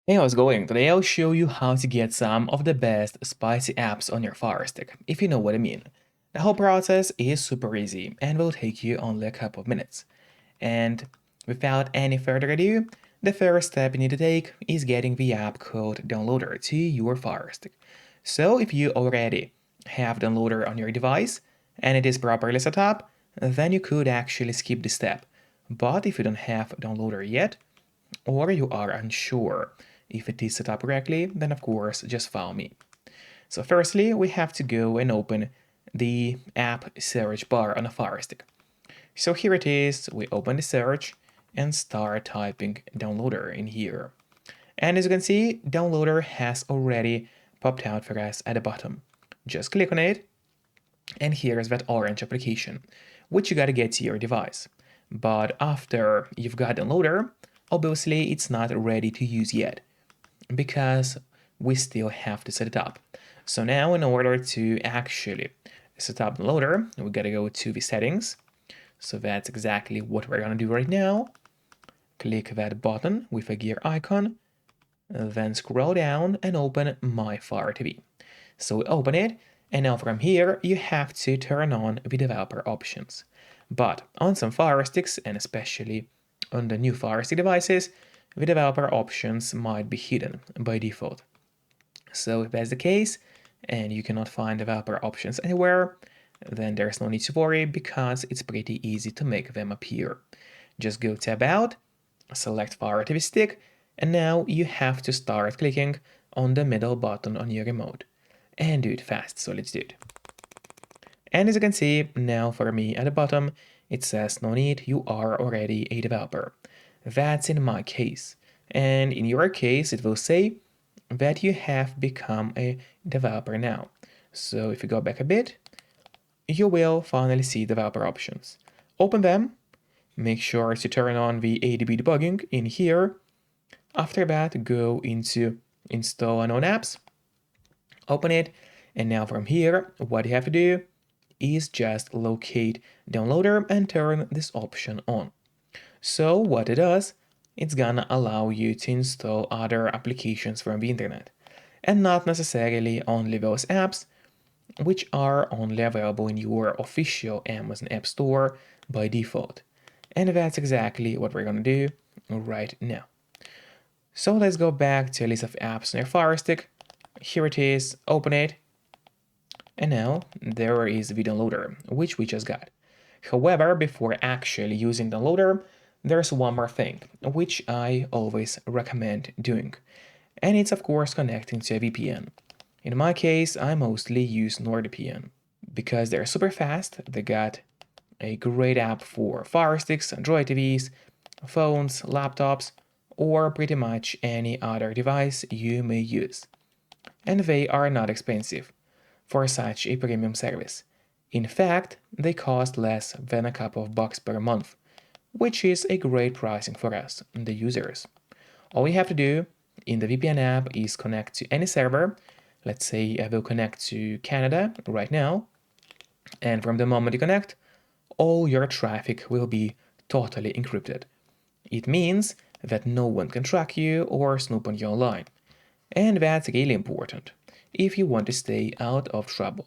Hey, how's it going? Today I'll show you how to get some of the best spicy apps on your Firestick, if you know what I mean. The whole process is super easy and will take you only a couple of minutes. And without any further ado, the first step you need to take is getting the app called Downloader to your Firestick. So if you already have Downloader on your device and it is properly set up, then you could actually skip this step. But if you don't have Downloader yet, or you are unsure if it is set up correctly, then of course just follow me. So firstly, we have to go and open the app search bar on a Firestick. So here it is, we open the search and start typing downloader in here. And as you can see, downloader has already popped out for us at the bottom. Just click on it, and here's that orange application, which you gotta get to your device. But after you've got downloader, obviously it's not ready to use yet, because we still have to set it up. So now in order to actually set up the loader, we gotta go to the settings. So that's exactly what we're gonna do right now. Click that button with a gear icon, then scroll down and open My Fire TV. So we open it, and now from here you have to turn on the developer options. But on some Fire Sticks, and especially on the new Fire Stick devices, the developer options might be hidden by default. So if that's the case, and you cannot find developer options anywhere, then there's no need to worry because it's pretty easy to make them appear. Just go to About, select Fire TV Stick, and now you have to start clicking on the middle button on your remote. And do it fast, so let's do it. And as you can see, now for me at the bottom, it says no need, you are already a developer. That's in my case. And in your case, it will say that you have become a developer now. So if you go back a bit, you will finally see developer options. Open them, make sure to turn on the ADB debugging in here. After that, go into install unknown apps, open it, and now from here, what you have to do is just locate downloader and turn this option on. So what it does, it's gonna allow you to install other applications from the internet, and not necessarily only those apps which are only available in your official Amazon App Store by default. And that's exactly what we're gonna do right now. So let's go back to a list of apps on your Firestick. Here it is, open it, and now there is the downloader, which we just got. However, before actually using the downloader, there's one more thing, which I always recommend doing. And it's of course connecting to a VPN. In my case, I mostly use NordVPN because they're super fast. They got a great app for Fire Sticks, Android TVs, phones, laptops, or pretty much any other device you may use. And they are not expensive for such a premium service. In fact, they cost less than a couple of bucks per month, which is a great pricing for us, the users. All you have to do in the VPN app is connect to any server. Let's say I will connect to Canada right now. And from the moment you connect, all your traffic will be totally encrypted. It means that no one can track you or snoop on you online. And that's really important if you want to stay out of trouble.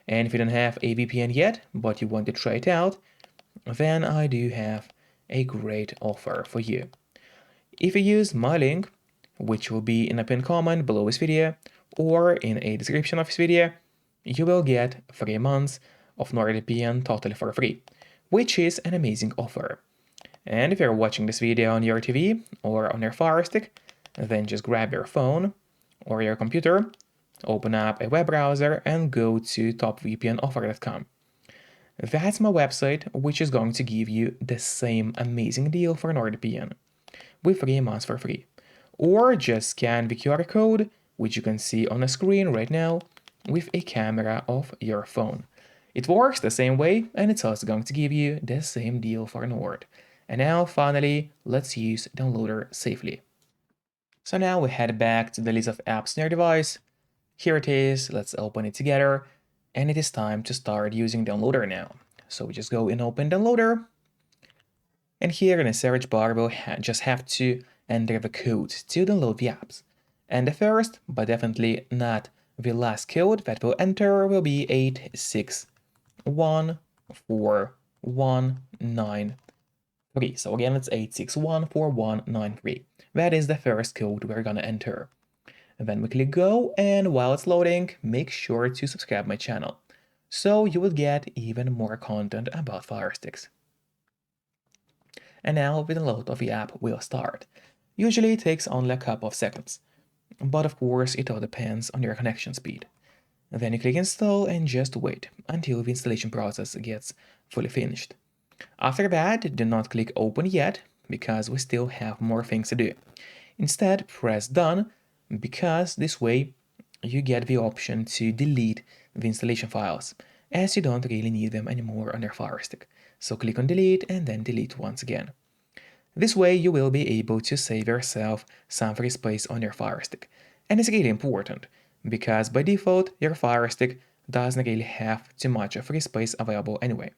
And if you don't have a VPN yet, but you want to try it out, then I do have a great offer for you. If you use my link, which will be in a pinned comment below this video or in a description of this video, you will get 3 months of NordVPN totally for free, which is an amazing offer. And if you're watching this video on your TV or on your Fire Stick, then just grab your phone or your computer, open up a web browser and go to topvpnoffer.com. That's my website, which is going to give you the same amazing deal for NordVPN with 3 months for free. Or just scan the QR code, which you can see on the screen right now, with a camera of your phone. It works the same way, and it's also going to give you the same deal for Nord. And now, finally, let's use Downloader safely. So now we head back to the list of apps on your device. Here it is, let's open it together, and it is time to start using Downloader now. So we just go and open Downloader, and here in the search bar we'll just have to enter the code to download the apps. And the first, but definitely not the last code that we'll enter, will be 8614193. So again, it's 8614193. That is the first code we're gonna enter. And then we click go, and while it's loading, make sure to subscribe my channel, so you will get even more content about Firesticks. And now the download of the app will start. Usually it takes only a couple of seconds, but of course it all depends on your connection speed. Then you click install and just wait until the installation process gets fully finished. After that, do not click open yet, because we still have more things to do. Instead, press done, because this way you get the option to delete the installation files, as you don't really need them anymore on your Firestick. So click on delete and then delete once again. This way you will be able to save yourself some free space on your Firestick. And it's really important, because by default your Firestick doesn't really have too much free space available anyway.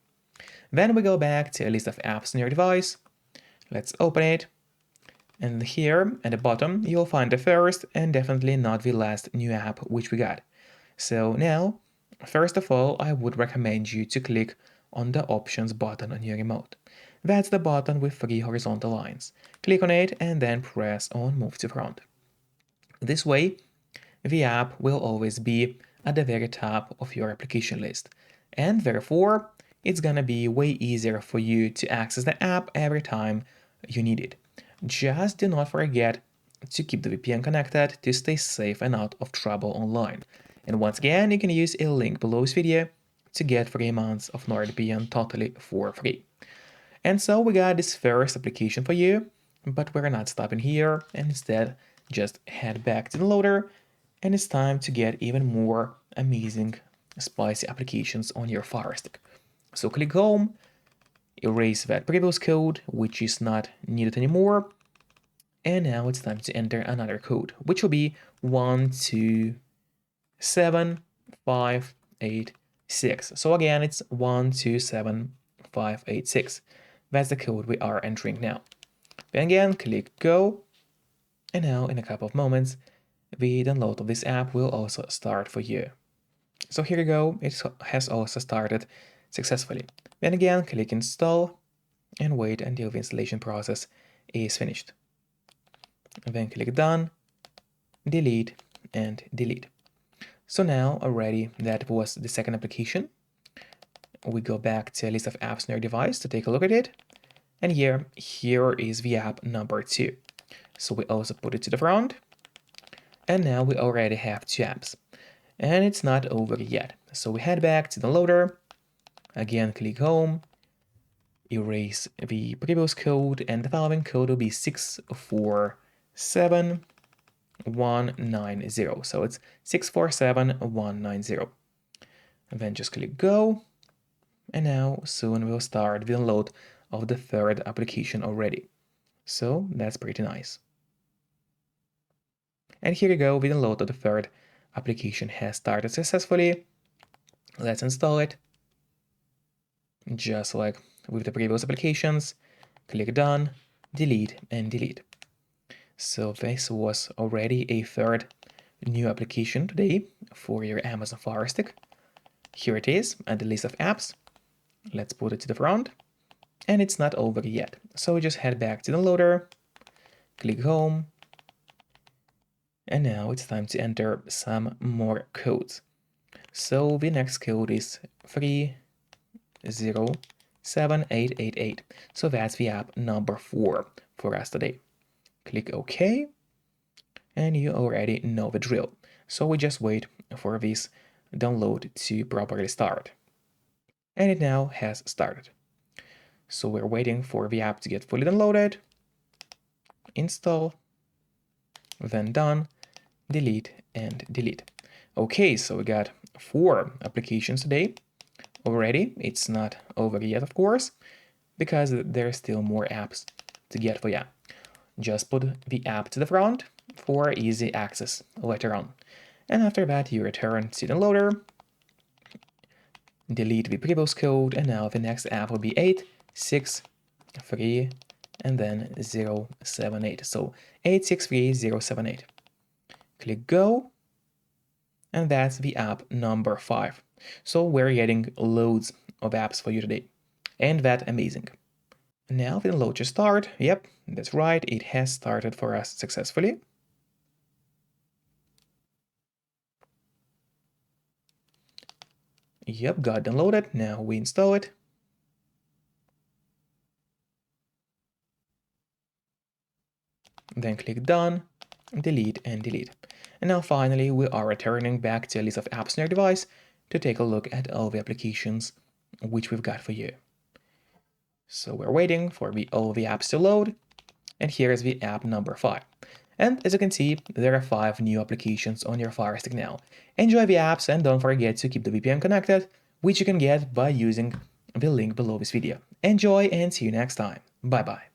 Then we go back to a list of apps on your device. Let's open it. And here at the bottom, you'll find the first and definitely not the last new app which we got. So now, first of all, I would recommend you to click on the options button on your remote. That's the button with 3 horizontal lines. Click on it and then press on move to front. This way, the app will always be at the very top of your application list. And therefore, it's gonna be way easier for you to access the app every time you need it. Just do not forget to keep the VPN connected to stay safe and out of trouble online. And once again, you can use a link below this video to get 3 months of NordVPN totally for free. And so we got this first application for you, but we're not stopping here, and instead just head back to the loader, and it's time to get even more amazing spicy applications on your Firestick. So click home, erase that previous code, which is not needed anymore. And now it's time to enter another code, which will be 127586. So again, it's 127586. That's the code we are entering now. Then again, click go. And now in a couple of moments, the download of this app will also start for you. So here you go, it has also started successfully. Then again, click install and wait until the installation process is finished. And then click done, delete, and delete. So now already that was the second application. We go back to a list of apps on your device to take a look at it. And here is the app number 2. So we also put it to the front. And now we already have 2 apps. And it's not over yet. So we head back to the loader. Again, click home, erase the previous code, and the following code will be 647190. So it's 647190. And then just click go. And now soon we'll start the download of the third application already. So that's pretty nice. And here you go, the download of the third application has started successfully. Let's install it. Just like with the previous applications, click done, delete, and delete. So this was already a third new application today for your Amazon Firestick. Here it is at the list of apps. Let's put it to the front. And it's not over yet. So just head back to the loader, click home, and now it's time to enter some more codes. So the next code is 307888. So that's the app number 4 for us today. Click OK, and you already know the drill. So we just wait for this download to properly start. And it now has started. So we're waiting for the app to get fully downloaded, install, then done, delete, and delete. Okay, so we got 4 applications today already. It's not over yet, of course, because there's still more apps to get for you. Just put the app to the front for easy access later on. And after that, you return to the loader, delete the previous code, and now the next app will be 863 and then 078. So 863078. Click go, and that's the app number 5. So we're getting loads of apps for you today, and that's amazing. Now the download should start. Yep, that's right, it has started for us successfully. Yep, got downloaded. Now we install it. Then click done, delete and delete. And now finally we are returning back to a list of apps on your device to take a look at all the applications which we've got for you. So we're waiting for all the apps to load, and here is the app number 5. And as you can see, there are 5 new applications on your Firestick now. Enjoy the apps and don't forget to keep the VPN connected, which you can get by using the link below this video. Enjoy and see you next time. Bye bye.